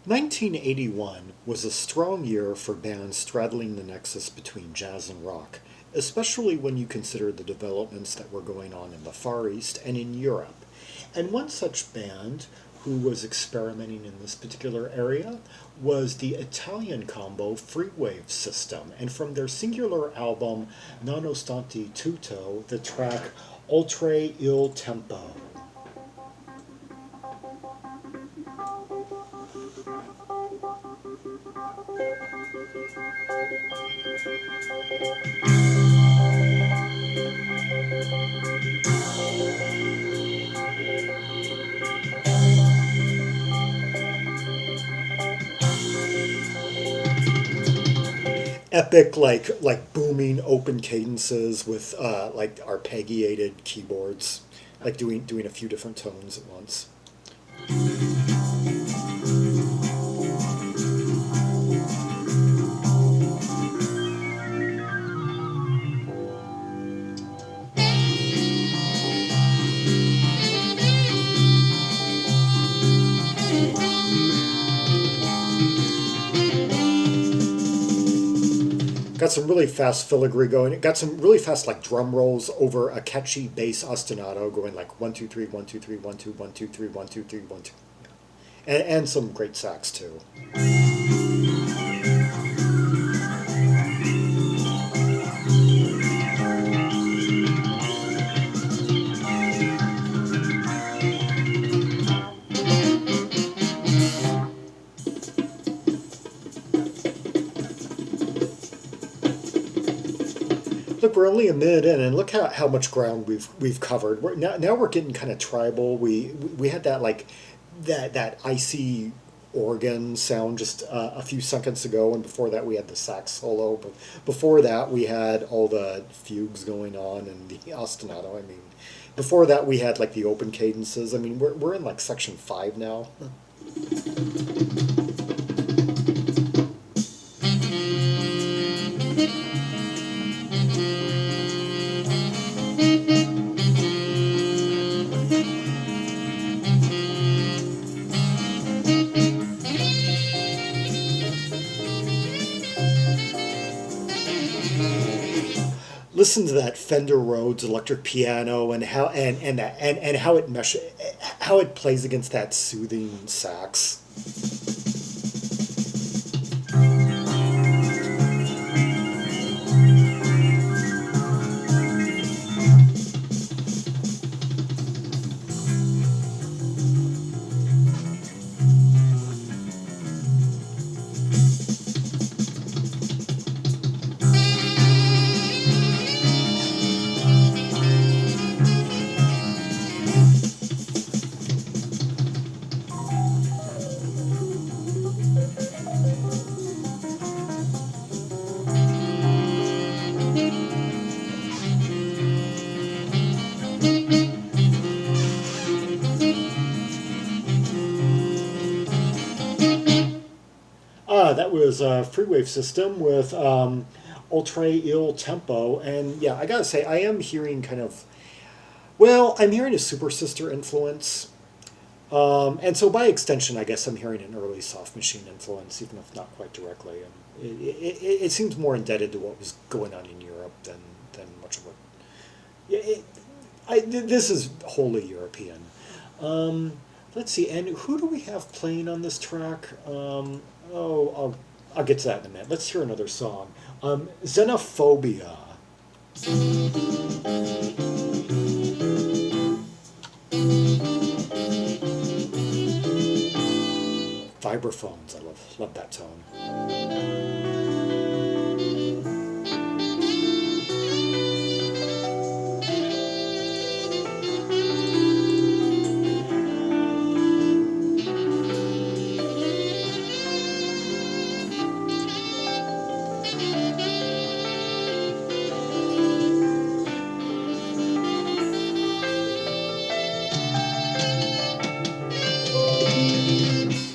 1981 was a strong year for bands straddling the nexus between jazz and rock, especially when you consider the developments that were going on in the Far East and in Europe. And one such band who was experimenting in this particular area was the Italian combo Freewave System. And from their singular album Nonostante Tutto, the track Oltre Il Tempo. Epic, like booming open cadences with like arpeggiated keyboards, like doing a few different tones at once. Got some really fast filigree going. It got some really fast like drum rolls over a catchy bass ostinato going like 1 2 3 1 2 3 1 2 1 2 3 1 2 3 1 2, and some great sax too. Look, we're only a minute in, and look how much ground we've covered. Now we're getting kind of tribal. We had that like that icy organ sound just a few seconds ago, and before that we had the sax solo. But before that we had all the fugues going on and the ostinato. I mean, before that we had like the open cadences. I mean, we're in like section 5 now. Listen to that Fender Rhodes electric piano and how how it plays against that soothing sax. That was a Freewave System with Oltre Il Tempo, and yeah, I gotta say, I am hearing kind of, well, I'm hearing a Super Sister influence, and so by extension, I guess I'm hearing an early Soft Machine influence, even if not quite directly. And it seems more indebted to what was going on in Europe than much of what. This is wholly European. Um, let's see, and who do we have playing on this track? I'll get to that in a minute. Let's hear another song. Xenophobia. Vibraphones. I love that tone.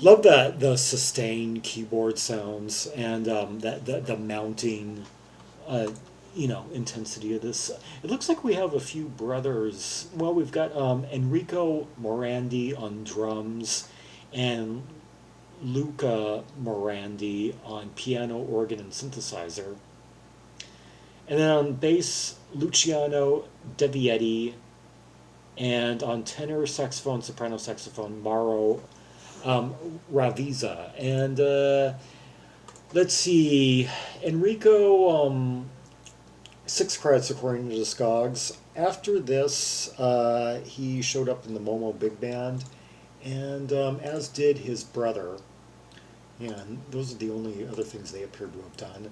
Love that the sustained keyboard sounds and that the mounting, uh, intensity of this. It looks like we have a few brothers. Well, we've got Enrico Morandi on drums, and Luca Morandi on piano, organ, and synthesizer. And then on bass, Luciano Devietti, and on tenor saxophone, soprano saxophone, Mauro Ravizza. And let's see, Enrico, 6 credits according to the Scogs. After this, he showed up in the Momo Big Band, and as did his brother. And those are the only other things they appear to have done.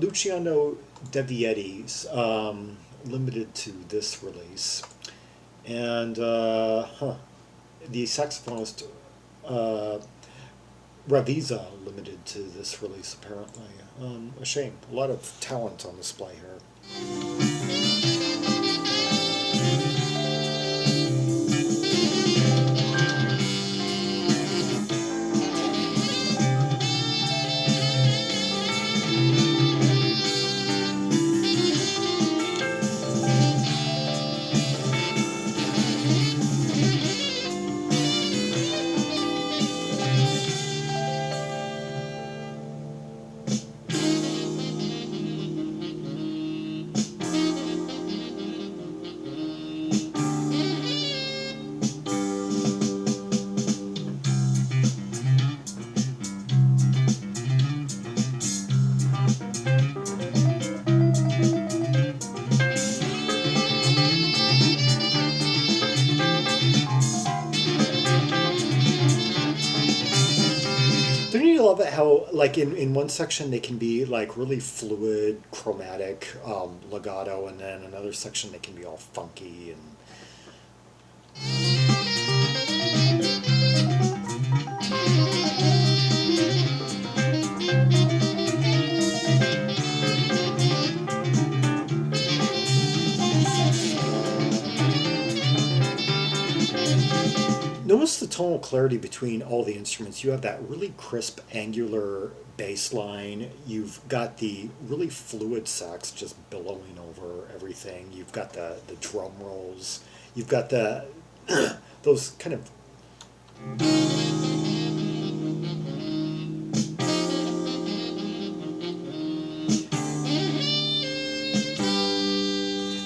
Luciano Devietti's limited to this release. And the saxophonist Ravizza limited to this release, apparently. A shame. A lot of talent on display here. Don't you love it how, like, in one section they can be, like, really fluid, chromatic, legato, and then another section they can be all funky and... Notice the tonal clarity between all the instruments. You have that really crisp, angular bass line. You've got the really fluid sax just billowing over everything. You've got the drum rolls. You've got the those kind of...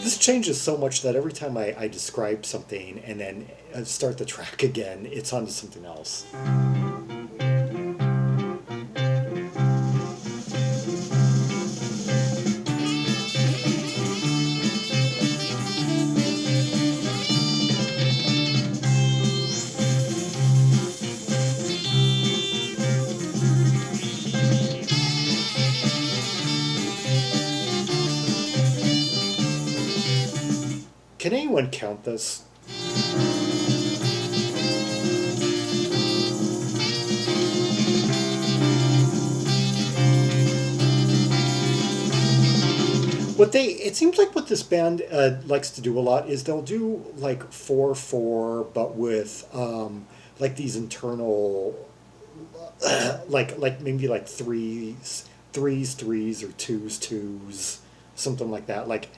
This changes so much that every time I describe something and then start the track again, it's onto something else. Can anyone count this? It seems like what this band likes to do a lot is they'll do like 4/4, but with like these internal, like maybe like threes, or twos, something like that. Like.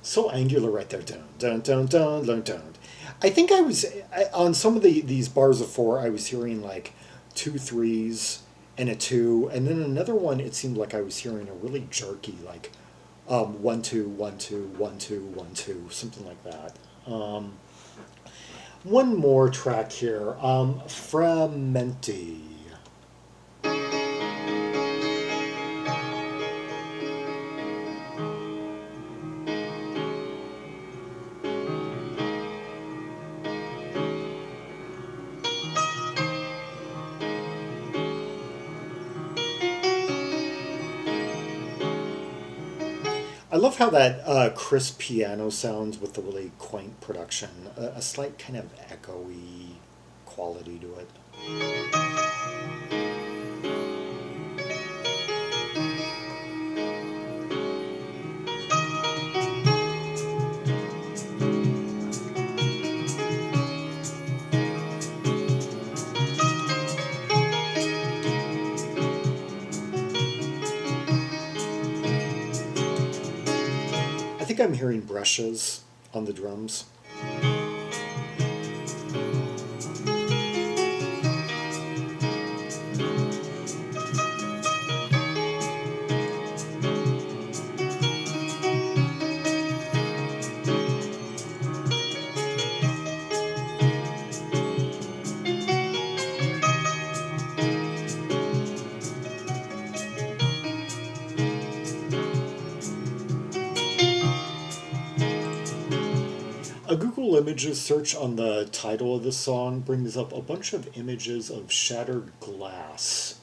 So angular right there. Dun, dun, dun, dun, dun, dun. I think on some of these bars of 4, I was hearing like 2 threes and a 2, and then another one, it seemed like I was hearing a really jerky, like 1 2 1 2 1 2 1 2, something like that. One more track here, Frammenti. I love how that crisp piano sounds with the really quaint production, a slight kind of echoey quality to it. think I'm hearing brushes on the drums. A Google Images search on the title of the song brings up a bunch of images of shattered glass.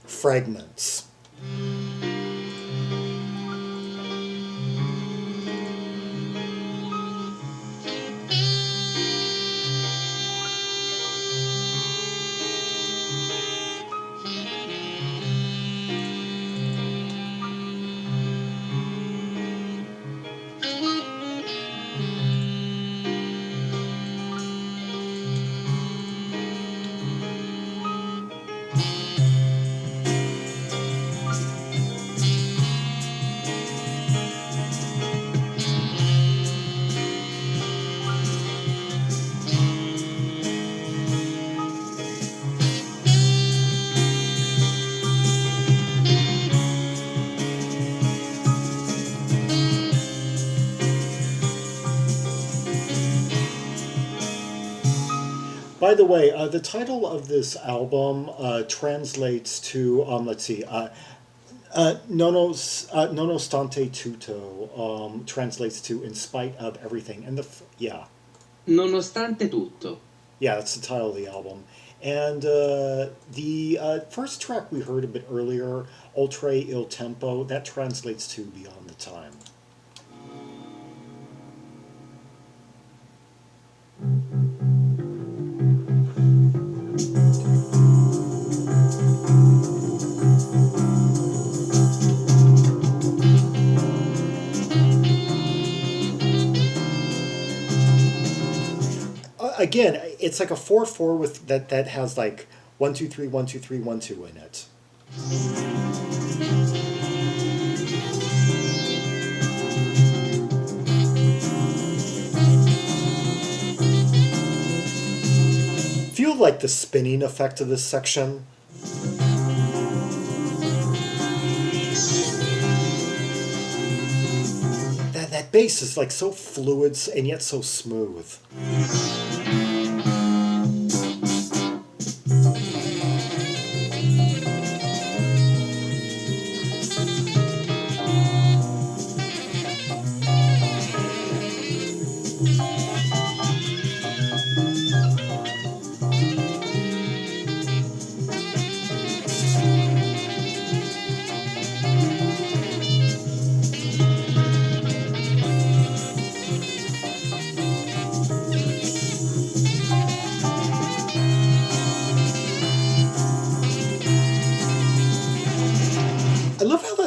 Fragments. By the way, the title of this album translates to, let's see, Nonostante Tutto translates to in spite of everything. And yeah. Nonostante Tutto. Yeah, that's the title of the album. And the first track we heard a bit earlier, Oltre Il Tempo, that translates to Beyond the Time. Again, it's like a 4/4 with that has like 1 2 3 1 2 3 1 2 in it. Feel like the spinning effect of this section. That bass is like so fluid and yet so smooth.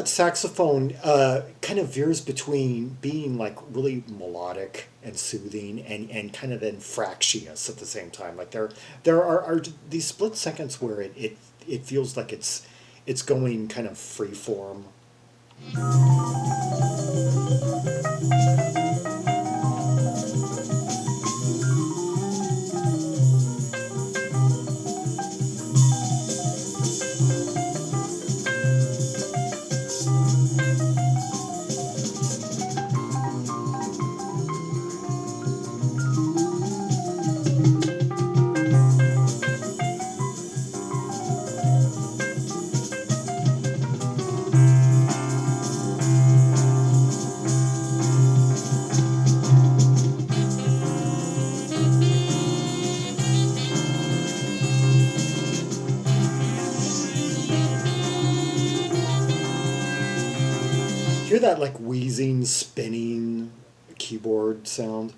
Saxophone kind of veers between being like really melodic and soothing and kind of then fractious at the same time. Like there are these split seconds where it feels like it's going kind of free form. Hear that like wheezing, spinning keyboard sound?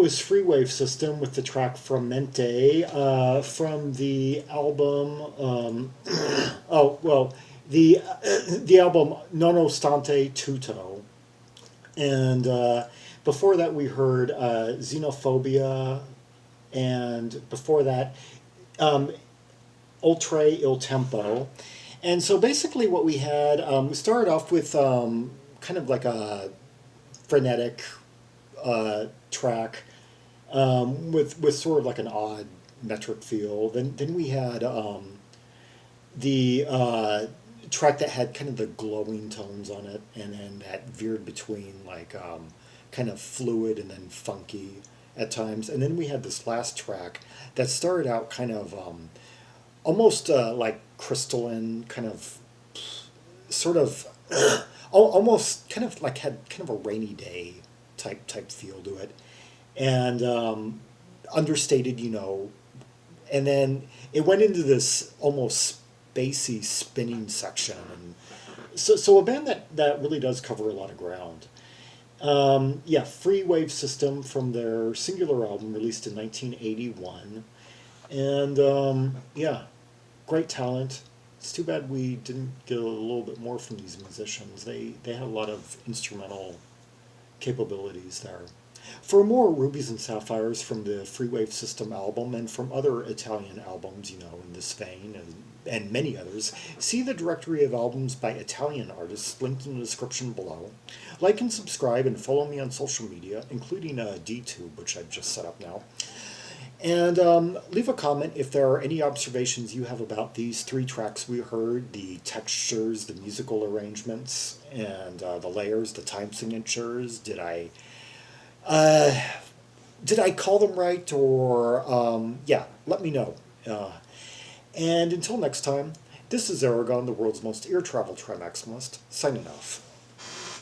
was Freewave System with the track Frammenti from the album. Oh well, the album Nonostante Tutto, and before that we heard Xenophobia, and before that um, Oltre Il Tempo. And so basically, what we had, we started off with kind of like a frenetic track with sort of like an odd metric feel. Then we had the track that had kind of the glowing tones on it, and then that veered between like kind of fluid and then funky at times. And then we had this last track that started out kind of almost like crystalline, kind of sort of almost kind of like had kind of a rainy day type feel to it, and understated, and then it went into this almost spacey spinning section, and so a band that really does cover a lot of ground. Yeah, Free Wave System from their Singular album released in 1981, and yeah, great talent. It's too bad we didn't get a little bit more from these musicians. They had a lot of instrumental capabilities there. For more Rubies and Sapphires from the Freewave System album and from other Italian albums, in this vein and many others, see the directory of albums by Italian artists linked in the description below. Like and subscribe and follow me on social media, including DTube, which I've just set up now. And leave a comment if there are any observations you have about these three tracks we heard, the textures, the musical arrangements, and the layers, the time signatures. Did I call them right? Or, yeah, let me know. And until next time, this is Zaragon, the world's most ear travel trimaximalist, signing off.